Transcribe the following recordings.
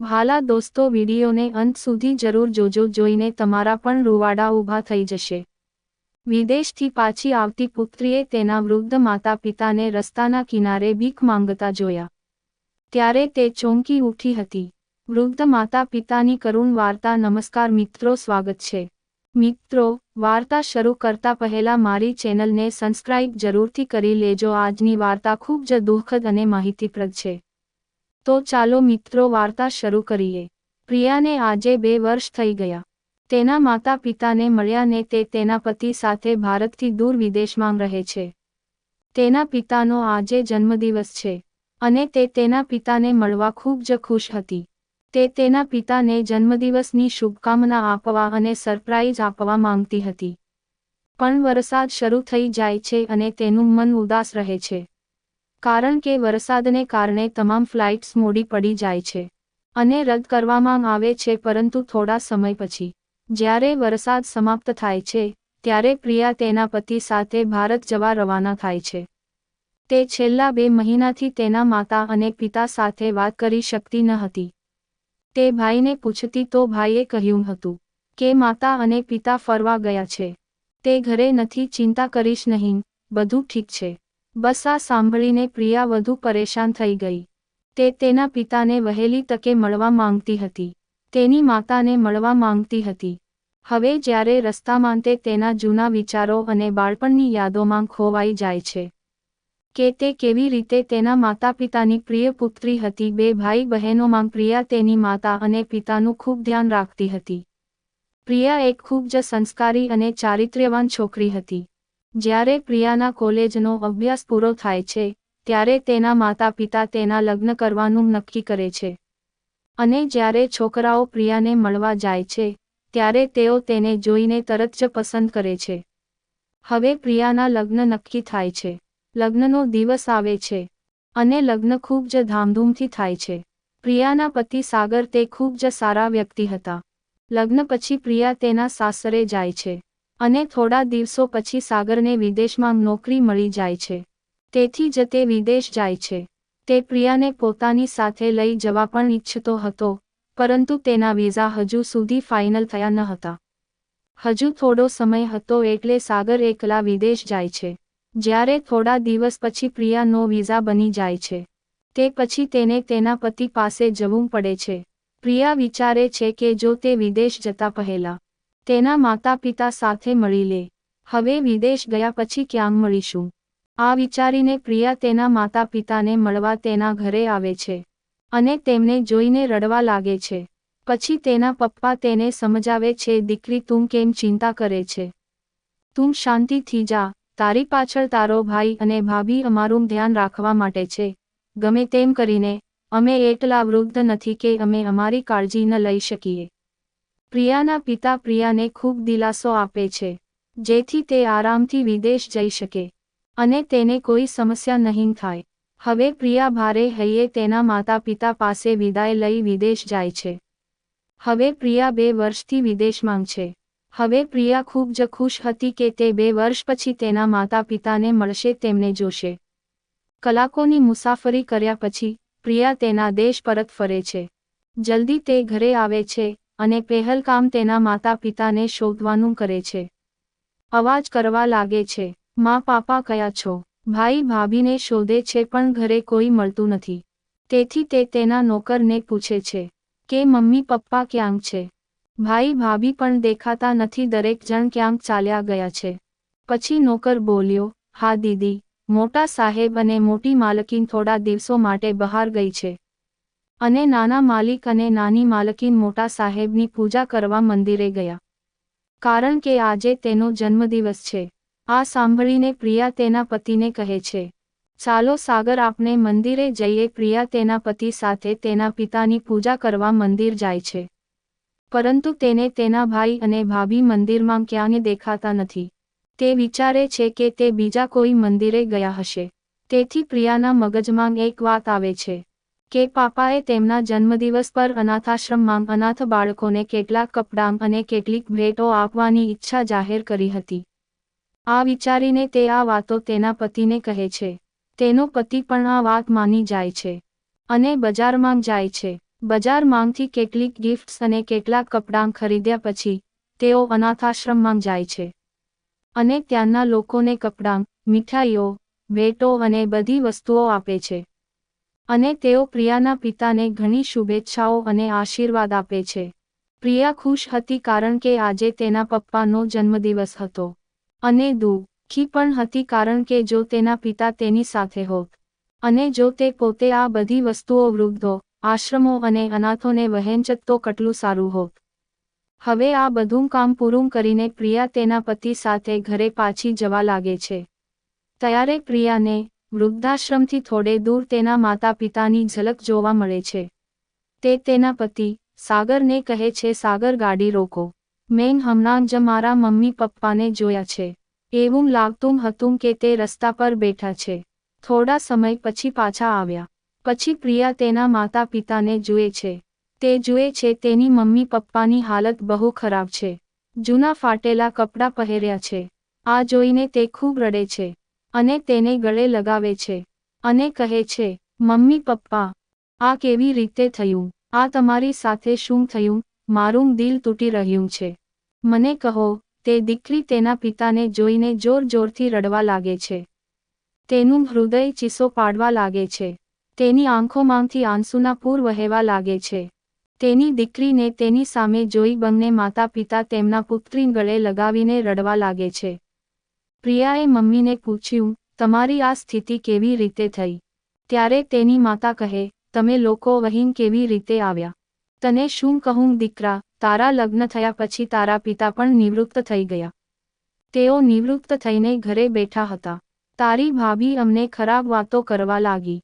વહાલા દોસ્તો, વિડીયોને અંત સુધી જરૂર જોજો, જોઈને તમારા પણ રૂવાડા ઊભા થઈ જશે। વિદેશથી પાછી આવતી પુત્રીએ તેના વૃદ્ધ માતા પિતાને રસ્તાના કિનારે ભીખ માંગતા જોયા ત્યારે તે ચોંકી ઉઠી હતી। વૃદ્ધ માતા પિતાની કરુણ વાર્તા। નમસ્કાર મિત્રો, સ્વાગત છે મિત્રો। વાર્તા શરૂ કરતા પહેલા મારી ચેનલને સબસ્ક્રાઇબ જરૂરથી કરી લેજો। આજની વાર્તા ખૂબ જ દુઃખદ અને માહિતીપ્રદ છે। તો ચાલો મિત્રો, વાર્તા શરૂ કરીએ। પ્રિયાને આજે 2 વર્ષ થઈ ગયા। તેના માતા પિતાને મળ્યા ને તે તેના પતિ સાથે ભારતથી દૂર વિદેશમાં રહે છે। તેના પિતાનો આજે જન્મદિવસ છે અને તે તેના પિતાને મળવા ખૂબ જ ખુશ હતી। તે તેના પિતાને જન્મદિવસની શુભકામના આપવા અને સરપ્રાઈઝ આપવા માંગતી હતી, પણ વરસાદ શરૂ થઈ જાય છે અને તેનું મન ઉદાસ રહે છે, કારણ કે વરસાદને કારણે તમામ ફ્લાઇટ્સ મોડી પડી જાય છે અને રદ કરવામાં આવે છે। પરંતુ થોડા સમય પછી, જ્યારે વરસાદ સમાપ્ત થાય છે, ત્યારે પ્રિયા તેના પતિ સાથે ભારત જવા રવાના થાય છે। તે છેલ્લા 2 મહિનાથી તેના માતા અને પિતા સાથે વાત કરી શકતી ન હતી। તે ભાઈને પૂછતી તો ભાઈએ કહ્યું હતું કે માતા અને પિતા ફરવા ગયા છે, તે ઘરે નથી, ચિંતા કરીશ નહીં, બધું ઠીક છે। બસ આ સાંભળીને પ્રિયા વધુ પરેશાન થઈ ગઈ। તે તેના પિતાને વહેલી તકે મળવા માંગતી હતી, તેની માતાને મળવા માંગતી હતી। હવે જ્યારે રસ્તામાં તે તેના જૂના વિચારો અને બાળપણની યાદોમાં ખોવાઈ જાય છે કે તે કેવી રીતે તેના માતા પિતાની પ્રિય પુત્રી હતી। 2 ભાઈ બહેનોમાં પ્રિયા તેની માતા અને પિતાનું ખૂબ ધ્યાન રાખતી હતી। પ્રિયા એક ખૂબ જ સંસ્કારી અને ચારિત્ર્યવાન છોકરી હતી। જ્યારે પ્રિયાના કોલેજનો અભ્યાસ પૂરો થાય છે, ત્યારે તેના માતા પિતા તેના લગ્ન કરવાનું નક્કી કરે છે અને જ્યારે છોકરાઓ પ્રિયાને મળવા જાય છે, ત્યારે તેઓ તેને જોઈને તરત જ પસંદ કરે છે। હવે પ્રિયાના લગ્ન નક્કી થાય છે। લગ્નનો દિવસ આવે છે અને લગ્ન ખૂબ જ ધામધૂમથી થાય છે। પ્રિયાના પતિ સાગર તે ખૂબ જ સારા વ્યક્તિ હતા। લગ્ન પછી પ્રિયા તેના સાસરે જાય છે અને થોડા દિવસો પછી સાગરને વિદેશમાં નોકરી મળી જાય છે, તેથી જ તે વિદેશ જાય છે। તે પ્રિયાને પોતાની સાથે લઈ જવા પણ ઈચ્છતો હતો, પરંતુ તેના વિઝા હજુ સુધી ફાઇનલ થયા ન હતા। હજુ થોડો સમય હતો એટલે સાગર એકલા વિદેશ જાય છે। જ્યારે થોડા દિવસ પછી પ્રિયાનો વિઝા બની જાય છે, તે પછી તેને તેના પતિ પાસે જવું પડે છે। પ્રિયા વિચારે છે કે જો તે વિદેશ જતા પહેલા તેના માતા પિતા સાથે મળી લે, હવે વિદેશ ગયા પછી ક્યાં મળીશું? આ વિચારીને પ્રિયા તેના માતા પિતાને મળવા તેના ઘરે આવે છે અને તેમને જોઈને રડવા લાગે છે। પછી તેના પપ્પા તેને સમજાવે છે, દીકરી, તું કેમ ચિંતા કરે છે? તું શાંતિથી જા, તારી પાછળ તારો ભાઈ અને ભાભી અમારું ધ્યાન રાખવા માટે છે। ગમે તેમ કરીને અમે એટલા વૃદ્ધ નથી કે અમે અમારી કાળજી ન લઈ શકીએ। પ્રિયાના પિતા પ્રિયાને ખૂબ દિલાસો આપે છે, જેથી તે આરામથી વિદેશ જઈ શકે અને તેને કોઈ સમસ્યા નહીં થાય। હવે પ્રિયા ભારે હૈયે તેના માતા પિતા પાસે વિદાય લઈ વિદેશ જાય છે। હવે પ્રિયા 2 વર્ષથી વિદેશમાં છે। હવે પ્રિયા ખૂબ જ ખુશ હતી કે તે 2 વર્ષ પછી તેના માતા પિતાને મળશે, તેમને જોશે। કલાકોની મુસાફરી કર્યા પછી પ્રિયા તેના દેશ પરત ફરે છે। જલ્દી તે ઘરે આવે છે અને પહેલકામ તેના માતા પિતાને શોધવાનું કરે છે। અવાજ કરવા લાગે છે, માં, પાપા કયા છો? ભાઈ ભાભીને શોધે છે પણ ઘરે કોઈ મળતું નથી, તેથી તે તેના નોકરને પૂછે છે કે મમ્મી પપ્પા ક્યાં છે? ભાઈ ભાભી પણ દેખાતા નથી, દરેક જણ ક્યાંક ચાલ્યા ગયા છે। પછી નોકર બોલ્યો, હા દીદી, મોટા સાહેબ અને મોટી માલકીન થોડા દિવસો માટે બહાર ગઈ છે અને નાના માલિક અને નાની માલકીન મોટા સાહેબની પૂજા કરવા મંદિરે ગયા, કારણ કે આજે તેનો જન્મદિવસ છે। આ સાંભળીને પ્રિયા તેના પતિને કહે છે, ચાલો સાગર, આપણે મંદિરે જઈએ। પ્રિયા તેના પતિ સાથે તેના પિતાની પૂજા કરવા મંદિર જાય છે, પરંતુ તેને તેના ભાઈ અને ભાભી મંદિરમાં ક્યાંય દેખાતા નથી। તે વિચારે છે કે તે બીજા કોઈ મંદિરે ગયા હશે। તેથી પ્રિયાના મગજમાં એક વાત આવે છે કે પાપાએ તેમના જન્મદિવસ પર અનાથાશ્રમમાં અનાથ બાળકોને કેટલાક કપડાં અને કેટલીક ભેટો આપવાની ઈચ્છા જાહેર કરી હતી। આ વિચારીને તે આ વાતો તેના પતિને કહે છે। તેનો પતિ પણ આ વાત માની જાય છે અને બજારમાં જાય છે બજારમાંથી કેટલીક ગિફ્ટ્સ અને કેટલાક કપડાં ખરીદ્યા પછી તેઓ અનાથાશ્રમમાં જાય છે અને ત્યાંના લોકોને કપડાં, મીઠાઈઓ, ભેટો અને બધી વસ્તુઓ આપે છે અને તેઓ પ્રિયાના પિતાને ઘણી શુભેચ્છાઓ અને આશીર્વાદ આપે છે. પ્રિયા ખુશ હતી કારણ કે આજે તેના પપ્પાનો જન્મદિવસ હતો અને દુઃખી પણ હતી કારણ કે જો તેના પિતા તેની સાથે હોત અને જો તે પોતે આ બધી વસ્તુઓ વૃદ્ધો, આશ્રમો અને અનાથોને વહેંચત તો કેટલું સારું હોત. હવે આ બધું કામ પૂરું કરીને પ્રિયા તેના પતિ સાથે ઘરે પાછી જવા લાગે છે. ત્યારે પ્રિયાને વૃદ્ધાશ્રમથી થોડે દૂર તેના માતા પિતાની ઝલક જોવા મળે છે. તે તેના પતિ સાગરને કહે છે, સાગર ગાડી રોકો. મેં હમણાં જ મારા મમ્મી પપ્પાને જોયા છે. એવું લાગતું હતું કે તે રસ્તા પર બેઠા છે. થોડા સમય પછી પાછા આવ્યા. પછી પ્રિયા તેના માતા પિતાને જુએ છે. તે જુએ છે તેની મમ્મી પપ્પાની હાલત બહુ ખરાબ છે. જૂના ફાટેલા કપડાં પહેર્યા છે. આ જોઈને તે ખૂબ રડે છે અને તેને ગળે લગાવે છે અને કહે છે, મમ્મી પપ્પા, આ કેવી રીતે થયું? આ તમારી સાથે શું થયું? મારું દિલ તૂટી રહ્યું છે. મને કહો. તે દીકરી તેના પિતાને જોઈને જોર-જોરથી રડવા લાગે છે. તેનું હૃદય ચીસો પાડવા લાગે છે. તેની આંખોમાંથી આંસુના પૂર વહેવા લાગે છે. તેની દીકરીને તેની સામે જોઈ બંને માતા પિતા તેમના પુત્રી ગળે લગાવીને રડવા લાગે છે. પ્રિયાએ મમ્મીને પૂછ્યું, તમારી આ સ્થિતિ કેવી રીતે થઈ? ત્યારે તેની માતા કહે, તમે લોકો અહીં કેવી રીતે આવ્યા? તને શું કહું દીકરા, તારા લગ્ન થયા પછી તારા પિતા પણ નિવૃત્ત થઈ ગયા. તેઓ નિવૃત્ત થઈને ઘરે બેઠા હતા. તારી ભાભી અમને ખરાબ વાતો કરવા લાગી.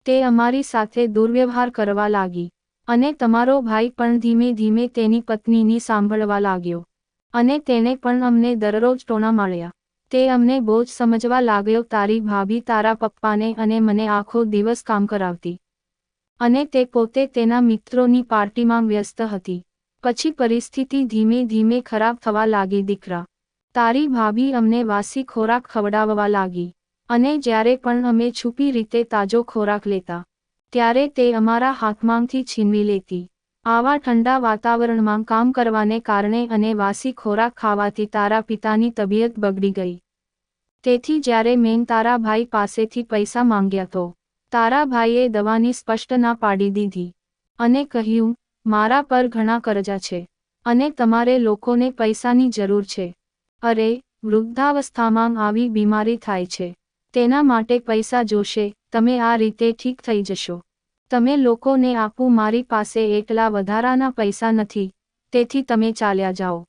તે અમારી સાથે દુર્વ્યવહાર કરવા લાગી અને તમારો ભાઈ પણ ધીમે ધીમે તેની પત્નીની સાંભળવા લાગ્યો અને તેને પણ અમને દરરોજ ટોણા માર્યા. તે અમને બોજ સમજવા લાગ્યો. તારી ભાભી તારા પપ્પાને અને મને આખો દિવસ કામ કરાવતી અને તે પોતે તેના મિત્રોની પાર્ટીમાં વ્યસ્ત હતી. પછી પરિસ્થિતિ ધીમે ધીમે ખરાબ થવા લાગી. દીકરા, તારી ભાભી અમને વાસી ખોરાક ખવડાવવા લાગી અને જ્યારે પણ અમે છુપી રીતે તાજો ખોરાક લેતા ત્યારે તે અમારા હાથમાંથી છીનવી લેતી. આવા ઠંડા વાતાવરણમાં કામ કરવાને કારણે અને વાસી ખોરાક ખાવાથી તારા પિતાની તબિયત બગડી ગઈ. તેથી જ્યારે મેં તારા ભાઈ પાસેથી પૈસા માંગ્યા તો તારા ભાઈએ દવાની સ્પષ્ટ ના પાડી દીધી અને કહ્યું, મારા પર ઘણા કરજા છે અને તમારે લોકોને પૈસાની જરૂર છે. અરે, વૃદ્ધાવસ્થામાં આવી બીમારી થાય છે. તેના માટે પૈસા જોશે. તમે આ રીતે ઠીક થઈ જશો. તમે લોકોને આપું, મારી પાસે એટલા વધારાના પૈસા નથી, તેથી તમે ચાલ્યા જાઓ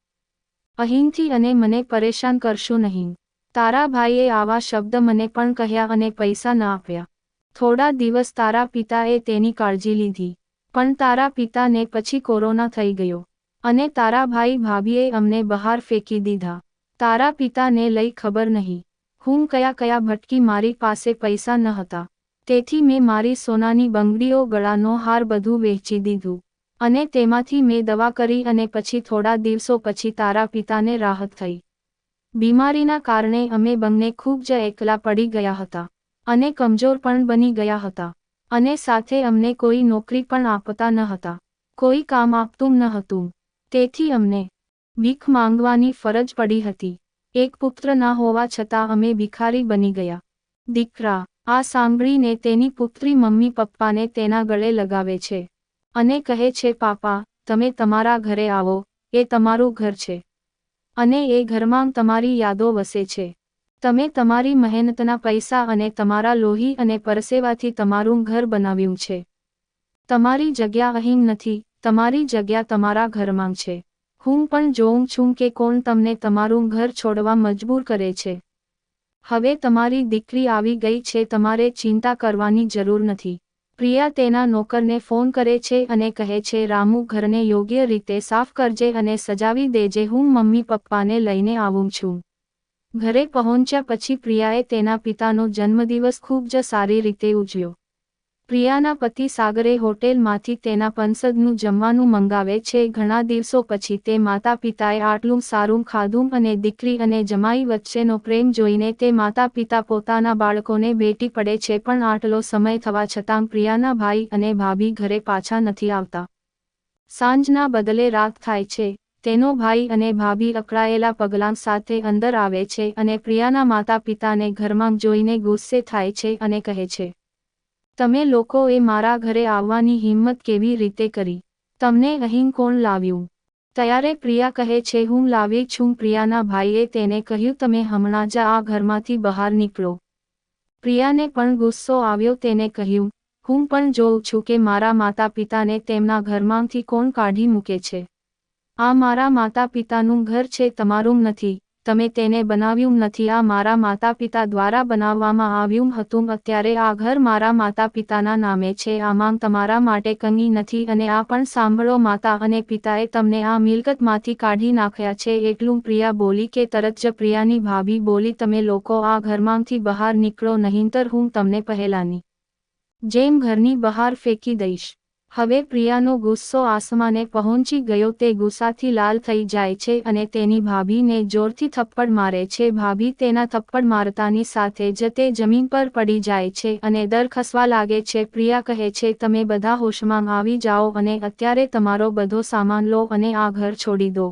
અહીંથી અને મને પરેશાન કરશો નહીં. તારા ભાઈએ આવા શબ્દ મને પણ કહ્યા અને પૈસા ન આપ્યા. થોડા દિવસ તારા પિતાએ તેની કાળજી લીધી પણ તારા પિતાને પછી કોરોના થઈ ગયો અને તારા ભાઈ ભાભીએ અમને બહાર ફેંકી દીધા. તારા પિતાને લઈ ખબર નહીં હું કયા કયા ભટકી. મારી પાસે પૈસા ન હતા તેથી મેં મારી સોનાની બંગડીઓ, ગળાનો હાર બધું વેચી દીધું અને તેમાંથી મેં દવા કરી અને પછી થોડા દિવસો પછી તારા પિતાને રાહત થઈ. બીમારીના કારણે અમે બંને ખૂબ જ એકલા પડી ગયા હતા અને કમજોર પણ બની ગયા હતા અને સાથે અમને કોઈ નોકરી પણ આપતા ન હતા. કોઈ કામ આપતું ન હતું. તેથી અમને ભીખ માંગવાની ફરજ પડી હતી. એક પુત્ર ના હોવા છતાં અમે ભિખારી બની ગયા. દીકરા, આ સાંભળીને તેની પુત્રી મમ્મી પપ્પાને તેના ગળે લગાવે છે અને કહે છે, પાપા, તમે તમારા ઘરે આવો. એ તમારું ઘર છે અને એ ઘરમાં તમારી યાદો વસે છે. તમે તમારી મહેનતના પૈસા અને તમારા લોહી અને પરસેવાથી તમારું ઘર બનાવ્યું છે. તમારી જગ્યા અહીં નથી. તમારી જગ્યા તમારા ઘરમાં છે. હું પણ જોઉં છું કે કોણ તમને તમારું ઘર છોડવા મજબૂર કરે છે. હવે તમારી દીકરી આવી ગઈ છે. તમારે ચિંતા કરવાની જરૂર નથી. પ્રિયા તેના નોકરને ફોન કરે છે અને કહે છે, રામુ, ઘરને યોગ્ય રીતે સાફ કરજે અને સજાવી દેજે. હું મમ્મી પપ્પાને લઈને આવું છું. ઘરે પહોંચ્યા પછી પ્રિયાએ તેના પિતાનો જન્મદિવસ ખૂબ જ સારી રીતે ઉજવ્યો. પ્રિયાના પતિ સાગરે હોટેલમાંથી તેના પસંદનું જમવાનું મંગાવે છે. ઘણા દિવસો પછી તે માતા પિતાએ આટલું સારું ખાધું અને દીકરી અને જમાઈ વચ્ચેનો પ્રેમ જોઈને તે માતા પિતા પોતાના બાળકોને ભેટી પડે છે. પણ આટલો સમય થવા છતાં પ્રિયાના ભાઈ અને ભાભી ઘરે પાછા નથી આવતા. સાંજના બદલે રાત થાય છે. તેનો ભાઈ અને ભાભી અકળાયેલા પગલાં સાથે અંદર આવે છે અને પ્રિયાના માતા પિતાને ઘરમાં જોઈને ગુસ્સે થાય છે અને કહે છે, તમે લોકોએ મારા ઘરે આવવાની હિંમત કેવી રીતે કરી? તમને અહીં કોણ લાવ્યું? ત્યારે પ્રિયા કહે છે, હું લાવી છું. પ્રિયાના ભાઈએ તેને કહ્યું, તમે હમણાં જ આ ઘરમાંથી બહાર નીકળો. પ્રિયાને પણ ગુસ્સો આવ્યો. તેને કહ્યું, હું પણ જોઉં છું કે મારા માતા પિતાને તેમના ઘરમાંથી કોણ કાઢી મૂકે છે. આ મારા માતા પિતાનું ઘર છે, તમારું નથી. તમે તેને બનાવ્યું નથી. આ મારા માતા પિતા દ્વારા બનાવવામાં આવ્યું હતું. અત્યારે આ ઘર મારા માતા પિતાના નામે છે. આમાં તમારા માટે કંઈ નથી. અને આ પણ સાંભળો, માતા અને પિતાએ તમને આ મિલકતમાંથી કાઢી નાખ્યા છે. એટલું પ્રિયા બોલી કે તરત જ પ્રિયાની ભાભી બોલી, તમે લોકો આ ઘરમાંથી બહાર નીકળો, નહીંતર હું તમને પહેલાની જેમ ઘરની બહાર ફેંકી દઈશ. હવે પ્રિયાનો ગુસ્સો આસમાને પહોંચી ગયો. તે ગુસ્સાથી લાલ થઈ જાય છે અને તેની ભાભીને જોરથી થપ્પડ મારે છે. ભાભી તેના થપ્પડ મારતાની સાથે જ તે જમીન પર પડી જાય છે અને દર ખસવા લાગે છે. પ્રિયા કહે છે, તમે બધા હોશમાં આવી જાઓ અને અત્યારે તમારો બધો સામાન લો અને આ ઘર છોડી દો.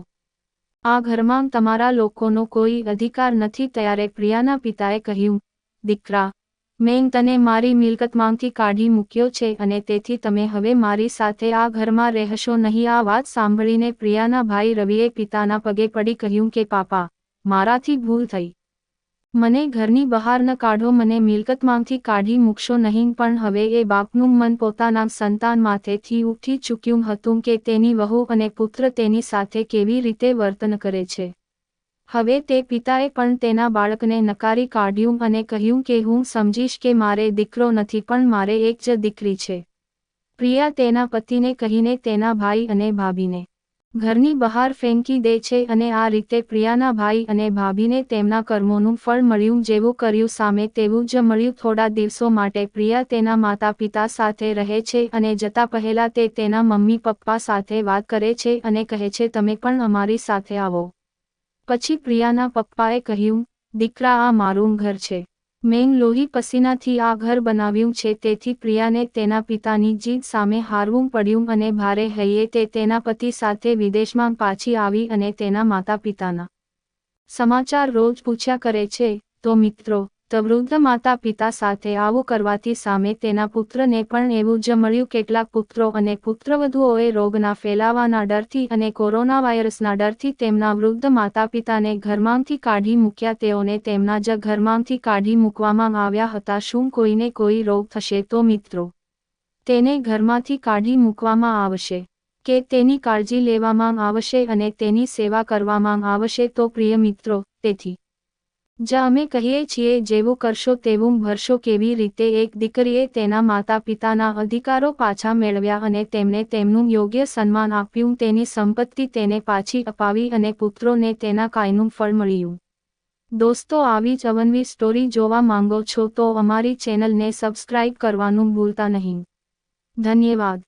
આ ઘરમાં તમારા લોકોનો કોઈ અધિકાર નથી. ત્યારે પ્રિયાના પિતાએ કહ્યું, દીકરા, મેં તને મારી મિલકતમાંથી કાઢી મૂક્યો છે અને તેથી તમે હવે મારી સાથે આ ઘરમાં રહેશો નહીં. આ વાત સાંભળીને પ્રિયાના ભાઈ રવિએ પિતાના પગે પડી કહ્યું કે પાપા, મારાથી ભૂલ થઈ. મને ઘરની બહાર ન કાઢો, મને મિલકતમાંથી કાઢી મૂકશો નહીં. પણ હવે એ બાપનું મન પોતાના સંતાન માથેથી ઉઠી ચૂક્યું હતું કે તેની વહુ અને પુત્ર તેની સાથે કેવી રીતે વર્તન કરે છે. હવે તે પિતાએ પણ તેના બાળકને નકારી કાઢ્યું અને કહ્યું કે હું સમજીશ કે મારે દીકરો નથી, પણ મારે એક જ દીકરી છે. પ્રિયા તેના પતિને કહીને તેના ભાઈ અને ભાભીને ઘરની બહાર ફેંકી દે છે અને આ રીતે પ્રિયાના ભાઈ અને ભાભીને તેમના કર્મોનું ફળ મળ્યું. જેવું કર્યું સામે તેવું જ મળ્યું. થોડા દિવસો માટે પ્રિયા તેના માતા પિતા સાથે રહે છે અને જતા પહેલા તે તેના મમ્મી પપ્પા સાથે વાત કરે છે અને કહે છે, તમે પણ અમારી સાથે આવો. પછી પ્રિયાના પપ્પાએ કહ્યું, દીકરા, આ મારું ઘર છે. મેં લોહી પસીનાથી આ ઘર બનાવ્યું છે. તેથી પ્રિયાને તેના પિતાની જીદ સામે હારવું પડ્યું અને ભારે હૈયે તે તેના પતિ સાથે વિદેશમાં પાછી આવી અને તેના માતા પિતાના સમાચાર રોજ પૂછ્યા કરે છે. તો મિત્રો, વૃદ્ધ માતા પિતા સાથે આવું કરવાથી સામે તેના પુત્રને પણ એવું જ મળ્યું. કેટલાક પુત્રો અને પુત્રવધુઓએ રોગના ફેલાવાના ડરથી અને કોરોના વાયરસના ડરથી તેમના વૃદ્ધ માતા પિતાને ઘરમાંથી કાઢી મૂક્યા. તેઓને તેમના જ ઘરમાંથી કાઢી મૂકવામાં આવ્યા હતા. શું કોઈને કોઈ રોગ થશે તો મિત્રો, તેને ઘરમાંથી કાઢી મૂકવામાં આવશે કે તેની કાળજી લેવામાં આવશે અને તેની સેવા કરવામાં આવશે? તો પ્રિય મિત્રો, તેથી જ અમે કહીએ છીએ, જેવું કરશો તેવું ભરશો. કેવી રીતે એક દીકરીએ તેના માતા પિતાના અધિકારો પાછા મેળવ્યા અને તેમને તેમનું યોગ્ય સન્માન આપ્યું, તેની સંપત્તિ તેને પાછી અપાવી અને પુત્રોને તેના કાયનું ફળ મળ્યું. દોસ્તો, આવી જ અવનવી સ્ટોરી જોવા માંગો છો તો અમારી ચેનલને સબસ્ક્રાઇબ કરવાનું ભૂલતા નહીં. ધન્યવાદ.